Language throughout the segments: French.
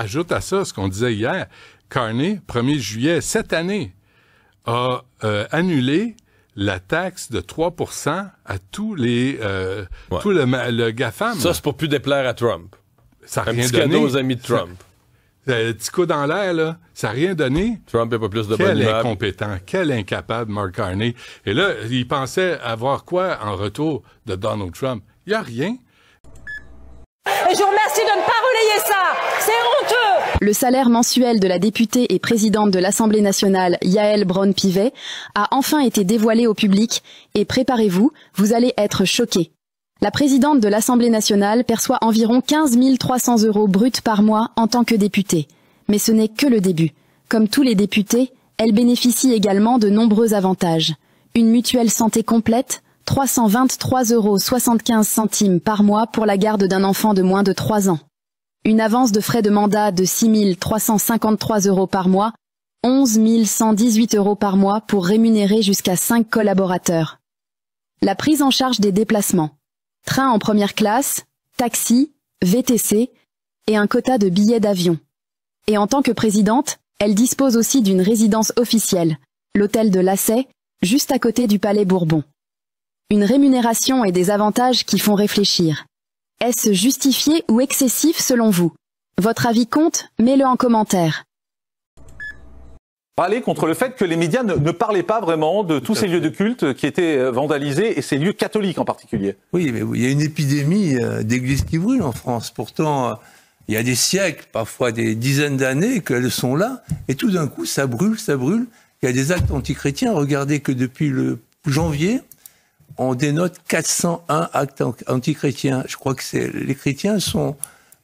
ajoute à ça ce qu'on disait hier, Carney, 1er juillet, cette année, a annulé la taxe de 3% à tous les tout le GAFAM. Ça, c'est pour plus déplaire à Trump. Ça a un rien petit donné. cadeau aux amis de Trump. Le petit coup dans l'air, là, ça n'a rien donné. Trump n'a pas plus de bonne Quel humeur. incompétent, quel incapable, Mark Carney. Et là, il pensait avoir quoi en retour de Donald Trump? Il n'y a rien. Et je vous remercie de ne pas relayer ça. C'est honteux. Le salaire mensuel de la députée et présidente de l'Assemblée nationale, Yael Braun-Pivet, a enfin été dévoilé au public et préparez-vous, vous allez être choqués. La présidente de l'Assemblée nationale perçoit environ 15 300 € bruts par mois en tant que députée. Mais ce n'est que le début. Comme tous les députés, elle bénéficie également de nombreux avantages. Une mutuelle santé complète, 323,75 € par mois pour la garde d'un enfant de moins de 3 ans. Une avance de frais de mandat de 6 353 € par mois, 11 118 € par mois pour rémunérer jusqu'à 5 collaborateurs. La prise en charge des déplacements. Train en première classe, taxi, VTC et un quota de billets d'avion. Et en tant que présidente, elle dispose aussi d'une résidence officielle, l'hôtel de Lassay, juste à côté du Palais Bourbon. Une rémunération et des avantages qui font réfléchir. Est-ce justifié ou excessif selon vous? Votre avis compte, mets-le en commentaire. Parler contre le fait que les médias ne parlaient pas vraiment de tous ces lieux de culte qui étaient vandalisés, et ces lieux catholiques en particulier. Oui, mais il y a une épidémie d'églises qui brûlent en France. Pourtant, il y a des siècles, parfois des dizaines d'années qu'elles sont là, et tout d'un coup, ça brûle, ça brûle. Il y a des actes antichrétiens. Regardez que depuis le janvier, on dénote 401 actes antichrétiens. Je crois que les chrétiens sont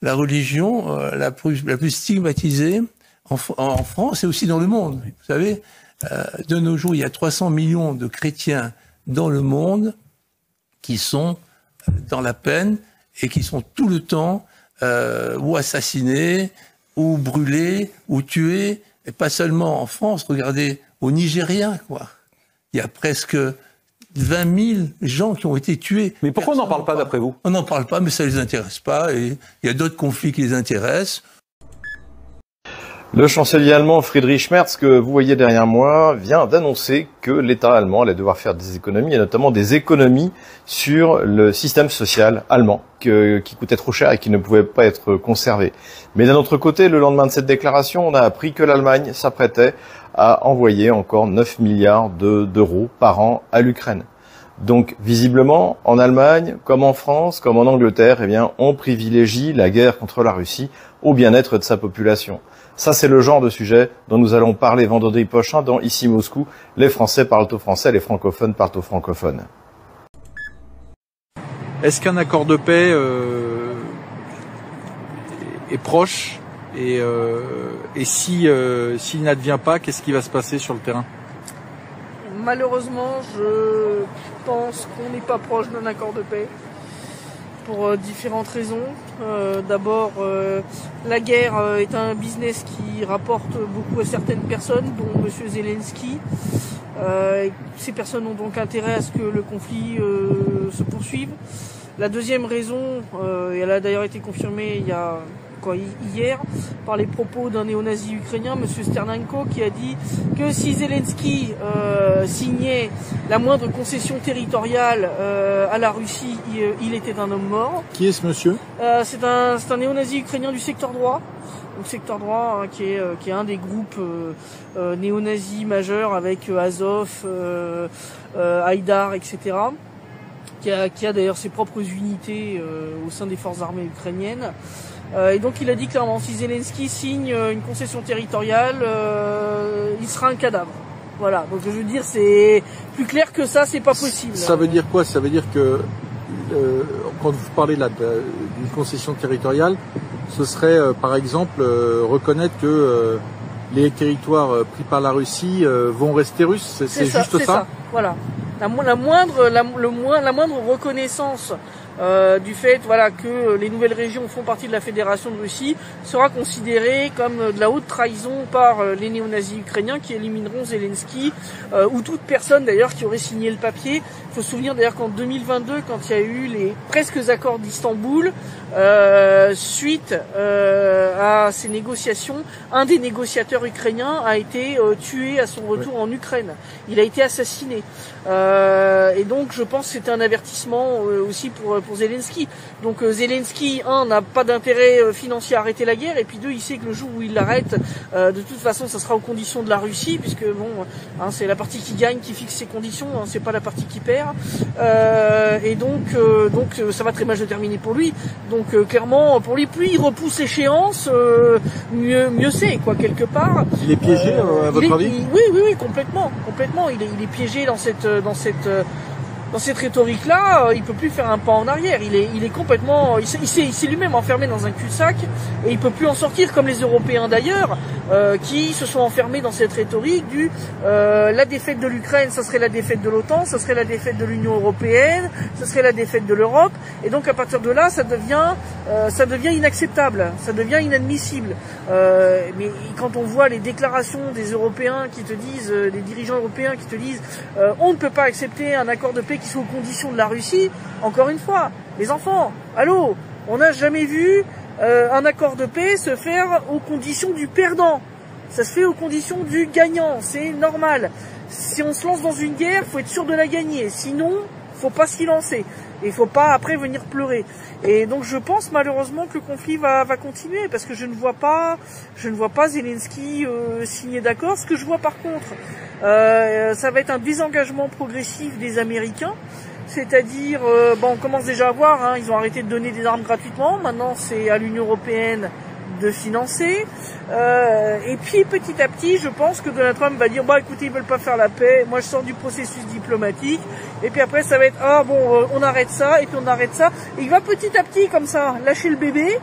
la religion la plus stigmatisée en France et aussi dans le monde. Vous savez, de nos jours, il y a 300 millions de chrétiens dans le monde qui sont dans la peine et qui sont tout le temps ou assassinés, ou brûlés, ou tués. Et pas seulement en France, regardez, au Nigeria, quoi. Il y a presque 20 000 gens qui ont été tués. Mais pourquoi on n'en parle pas, d'après vous? On n'en parle pas, mais ça ne les intéresse pas. Et il y a d'autres conflits qui les intéressent. Le chancelier allemand Friedrich Merz, que vous voyez derrière moi, vient d'annoncer que l'État allemand allait devoir faire des économies, et notamment des économies sur le système social allemand, qui coûtait trop cher et qui ne pouvait pas être conservé. Mais d'un autre côté, le lendemain de cette déclaration, on a appris que l'Allemagne s'apprêtait à envoyer encore 9 milliards d'euros par an à l'Ukraine. Donc, visiblement, en Allemagne, comme en France, comme en Angleterre, eh bien, on privilégie la guerre contre la Russie au bien-être de sa population. Ça, c'est le genre de sujet dont nous allons parler vendredi prochain dans Ici Moscou. Les Français parlent au français, les francophones parlent aux francophones. Est-ce qu'un accord de paix est proche et s'il n'advient pas, qu'est-ce qui va se passer sur le terrain? Malheureusement, je pense qu'on n'est pas proche d'un accord de paix pour différentes raisons. D'abord, la guerre est un business qui rapporte beaucoup à certaines personnes, dont M. Zelensky. Ces personnes ont donc intérêt à ce que le conflit se poursuive. La deuxième raison, et elle a d'ailleurs été confirmée hier par les propos d'un néo-nazi ukrainien, M. Sternenko, qui a dit que si Zelensky signait la moindre concession territoriale à la Russie, il était un homme mort. Qui est ce monsieur? C'est un néo-nazi ukrainien du secteur droit. Donc secteur droit, qui est un des groupes néo-nazis majeurs avec Azov, Haïdar, etc. Qui a d'ailleurs ses propres unités au sein des forces armées ukrainiennes. Et donc il a dit clairement, si Zelensky signe une concession territoriale, il sera un cadavre. Voilà, donc je veux dire, c'est plus clair que ça, c'est pas possible. Ça veut dire quoi? Ça veut dire que quand vous parlez d'une concession territoriale, ce serait par exemple reconnaître que les territoires pris par la Russie vont rester russes. C'est juste ça. Voilà. La moindre reconnaissance du fait voilà que les nouvelles régions font partie de la Fédération de Russie sera considérée comme de la haute trahison par les néo-nazis ukrainiens qui élimineront Zelensky ou toute personne d'ailleurs qui aurait signé le papier. Il faut se souvenir d'ailleurs qu'en 2022, quand il y a eu les presque accords d'Istanbul, suite à ces négociations, un des négociateurs ukrainiens a été tué à son retour en Ukraine. Il a été assassiné. Et donc je pense que c'était un avertissement aussi pour Zelensky. Donc Zelensky, n'a pas d'intérêt financier à arrêter la guerre, et puis deux, il sait que le jour où il l'arrête, de toute façon ça sera aux conditions de la Russie, puisque c'est la partie qui gagne qui fixe ses conditions, c'est pas la partie qui perd. Et donc ça va très mal se terminer pour lui. Donc clairement pour lui, plus il repousse l'échéance, mieux c'est quoi quelque part. Il est piégé à votre avis? Oui, complètement. Il est piégé dans cette rhétorique-là. Il peut plus faire un pas en arrière. Il est complètement, il s'est lui-même enfermé dans un cul-de-sac et il peut plus en sortir, comme les Européens d'ailleurs, qui se sont enfermés dans cette rhétorique du la défaite de l'Ukraine, ça serait la défaite de l'OTAN, ça serait la défaite de l'Union européenne, ça serait la défaite de l'Europe. Et donc à partir de là, ça devient inacceptable, ça devient inadmissible. Mais quand on voit les déclarations des Européens qui te disent, des dirigeants européens qui te disent, on ne peut pas accepter un accord de paix qui soit aux conditions de la Russie. Encore une fois, les enfants, allô, on n'a jamais vu un accord de paix se faire aux conditions du perdant. Ça se fait aux conditions du gagnant, c'est normal. Si on se lance dans une guerre, faut être sûr de la gagner. Sinon, faut pas s'y lancer. Et il faut pas après venir pleurer. Et donc je pense malheureusement que le conflit va continuer, parce que je ne vois pas Zelensky signer d'accord. Ce que je vois par contre, ça va être un désengagement progressif des Américains. C'est-à-dire, on commence déjà à voir, ils ont arrêté de donner des armes gratuitement. Maintenant, c'est à l'Union européenne de financer. Et puis petit à petit, je pense que Donald Trump va dire écoutez, ils veulent pas faire la paix, moi je sors du processus diplomatique, et puis après ça va être on arrête ça, et puis on arrête ça, et il va petit à petit comme ça lâcher le bébé.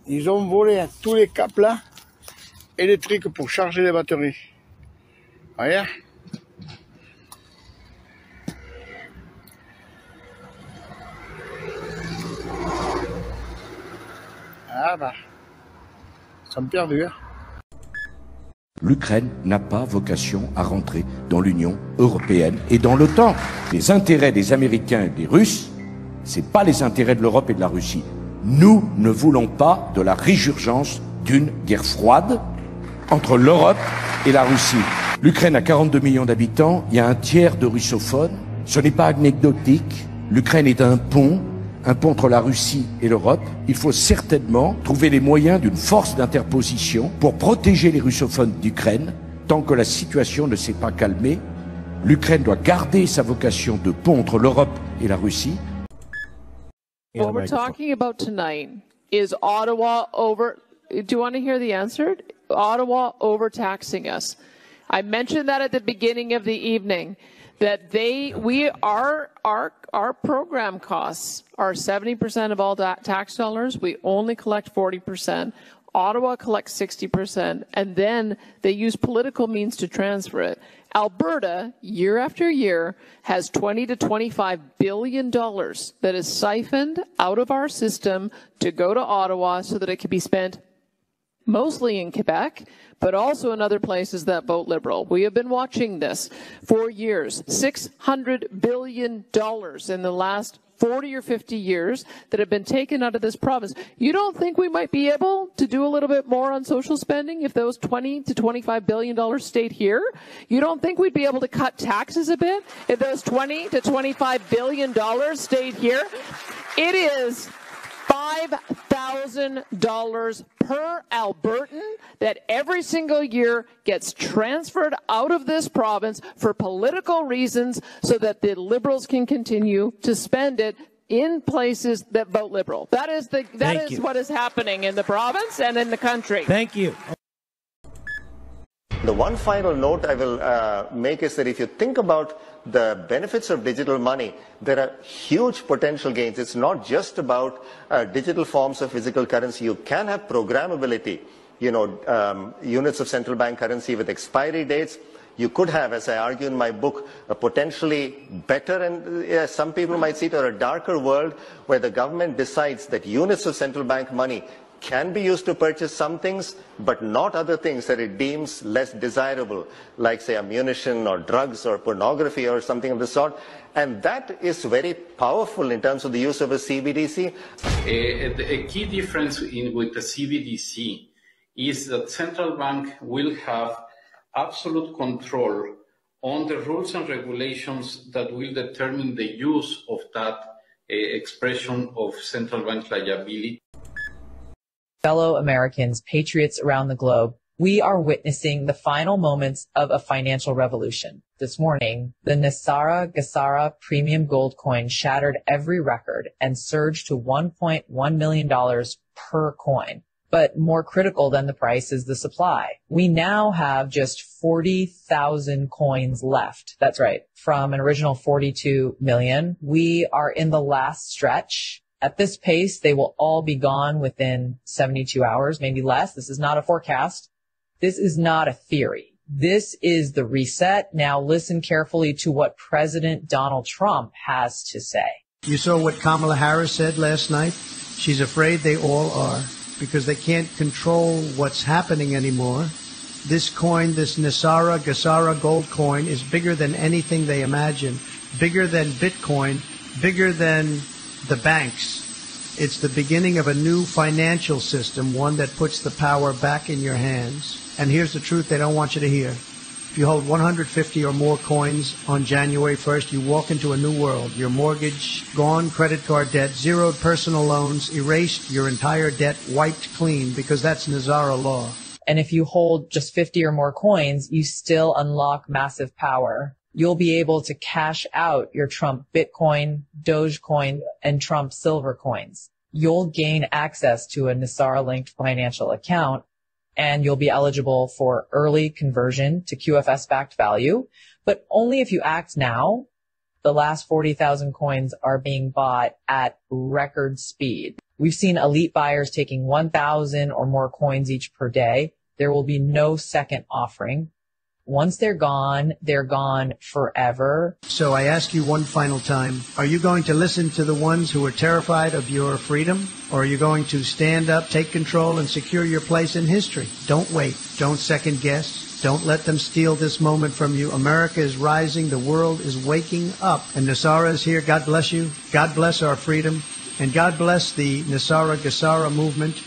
Ils ont volé tous les câbles là électriques pour charger les batteries. Voyez? Ça me perd. L'Ukraine n'a pas vocation à rentrer dans l'Union européenne et dans l'OTAN. Les intérêts des Américains et des Russes, c'est pas les intérêts de l'Europe et de la Russie. Nous ne voulons pas de la résurgence d'une guerre froide entre l'Europe et la Russie. L'Ukraine a 42 millions d'habitants, il y a un tiers de russophones. Ce n'est pas anecdotique. L'Ukraine est un pont entre la Russie et l'Europe. Il faut certainement trouver les moyens d'une force d'interposition pour protéger les russophones d'Ukraine. Tant que la situation ne s'est pas calmée, l'Ukraine doit garder sa vocation de pont entre l'Europe et la Russie. What we're talking about tonight is Ottawa over... Do you want to hear the answer? Ottawa overtaxing us. I mentioned that at the beginning of the evening. That our program costs are 70% of all tax dollars. We only collect 40%. Ottawa collects 60%, and then they use political means to transfer it. Alberta, year after year, has $20 to $25 billion that is siphoned out of our system to go to Ottawa so that it can be spent mostly in Quebec, but also in other places that vote Liberal. We have been watching this for years. $600 billion in the last 40 or 50 years that have been taken out of this province. You don't think we might be able to do a little bit more on social spending if those $20 to $25 billion stayed here? You don't think we'd be able to cut taxes a bit if those $20 to $25 billion stayed here? It is $5,000 per Albertan that every single year gets transferred out of this province for political reasons so that the Liberals can continue to spend it in places that vote Liberal. That is what is happening in the province and in the country. Thank you. The one final note I will make is that if you think about the benefits of digital money, there are huge potential gains. It's not just about digital forms of physical currency. You can have programmability, units of central bank currency with expiry dates. you could have, as I argue in my book, a potentially better and some people might see it, or a darker world where the government decides that units of central bank money can be used to purchase some things, but not other things that it deems less desirable, like, say, ammunition or drugs or pornography or something of the sort. And that is very powerful in terms of the use of a CBDC. A key difference with the CBDC is that central bank will have absolute control on the rules and regulations that will determine the use of that expression of central bank liability. Fellow Americans, patriots around the globe, we are witnessing the final moments of a financial revolution. This morning, the NESARA GESARA premium gold coin shattered every record and surged to $1.1 million per coin. But more critical than the price is the supply. We now have just 40,000 coins left. That's right. From an original 42 million, we are in the last stretch. At this pace, they will all be gone within 72 hours, maybe less. This is not a forecast. This is not a theory. This is the reset. Now listen carefully to what President Donald Trump has to say. You saw what Kamala Harris said last night? She's afraid they all are because they can't control what's happening anymore. This coin, this NESARA GESARA gold coin, is bigger than anything they imagine, bigger than Bitcoin, bigger than the banks. It's the beginning of a new financial system, one that puts the power back in your hands. And here's the truth they don't want you to hear. If you hold 150 or more coins on January 1st, you walk into a new world. Your mortgage gone, credit card debt, zeroed personal loans, erased, your entire debt wiped clean, because that's NESARA law. And if you hold just 50 or more coins, you still unlock massive power. You'll be able to cash out your Trump Bitcoin, Dogecoin, and Trump Silver coins. You'll gain access to a NESARA-linked financial account, and you'll be eligible for early conversion to QFS-backed value, but only if you act now. The last 40,000 coins are being bought at record speed. We've seen elite buyers taking 1,000 or more coins each per day. There will be no second offering. Once they're gone forever. So I ask you one final time, are you going to listen to the ones who are terrified of your freedom? Or are you going to stand up, take control, and secure your place in history? Don't wait. Don't second guess. Don't let them steal this moment from you. America is rising. The world is waking up. And NESARA is here. God bless you. God bless our freedom. And God bless the NESARA GESARA movement.